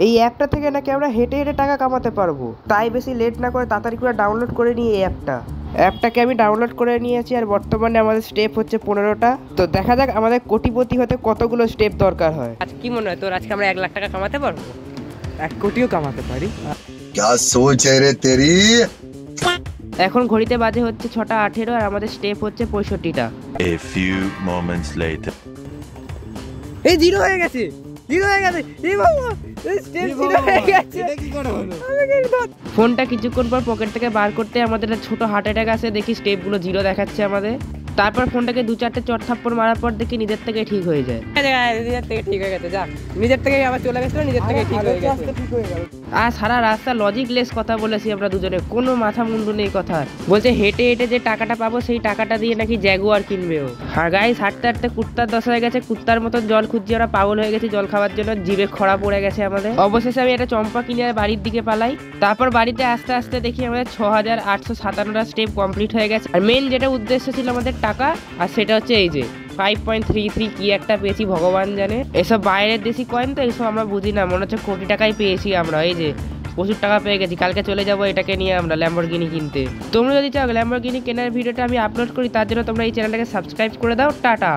এই অ্যাপটা থেকে নাকি আমরা হেঁটে হেঁটে টাকা কামাতে পারবো। তাই বেশি লেট না করে তাড়াতাড়ি করে ডাউনলোড করে নিই এই অ্যাপটাকে আমি ডাউনলোড করে নিয়েছি। আর বর্তমানে আমাদের স্টেপ হচ্ছে 15টা। তো দেখা যাক আমাদের কোটিপতি হতে কতগুলো স্টেপ দরকার হয়। আজ কি মনে হয় তোর, আজকে আমরা 1 লাখ টাকা কামাতে পারবো? 1 কোটিও কামাতে পারি। क्या सोच है रे तेरी। এখন ঘড়িতে বাজে হচ্ছে 6টা 18 আর আমাদের স্টেপ হচ্ছে 65টা। A few moments later. এই জিরো হয়ে গেছে, জিরো হয়ে গেছে। এই বাবা, এই স্টেপ জিরো হয়ে গেছে। এটা কি করে হলো? ফোনটা কিছুক্ষণ পর পকেট থেকে বার করতে আমাদের একটা ছোট হার্ট অ্যাটাক আসে, দেখি স্টেপগুলো জিরো দেখাচ্ছে আমাদের। তারপর ফোনটাকে 2-4টে চট থাপ্পড় মারার পর দেখি নিজের থেকে ঠিক হয়ে যায়। নিজের থেকে ঠিক হয়ে গেছে, যা নিজের থেকে আবার চলে গেছিল, নিজের থেকে ঠিক হয়ে গেছে। আর সারা রাস্তা লজিকলেস কথা বলেছি আমরা দুজনে, কোনো মাথা মুন্ডু নেই কথা। বলছে হেঁটে হেঁটে যে টাকাটা পাবো সেই টাকাটা দিয়ে নাকি জ্যাগুয়ার কিনবেও। আর গাইস হাঁটতে হাঁটতে কুত্তার দশা হয়ে গেছে, কুত্তার মতন জল খুঁজছি আমরা, পাগল হয়ে গেছি জল খাওয়ার জন্য, জিভে খরা পড়ে গেছে আমাদের। অবশেষে আমি একটা চম্পা কিনে বাড়ির দিকে পালাই। তারপর বাড়িতে আস্তে আস্তে দেখি আমাদের 6857টা স্টেপ কমপ্লিট হয়ে গেছে। আর মেন যেটা উদ্দেশ্য ছিল আমাদের টাকা, আর সেটা হচ্ছে এই যে 5.33 কি একটা পেয়েছি ভগবান জানে। এসব বাইরের দেশি কয়েন তো, এইসব আমরা বুঝি না, মনে হচ্ছে কোটি টাকাই পেয়েছি আমরা। এই যে প্রচুর টাকা পেয়ে গেছি, কালকে চলে যাবো এটাকে নিয়ে আমরা ল্যাম্বরগিনি কিনতে। তোমরা যদি চাও ল্যাম্বরগিনি কেনার ভিডিওটা আমি আপলোড করি, তার জন্য তোমরা এই চ্যানেলটাকে সাবস্ক্রাইব করে দাও। টাটা।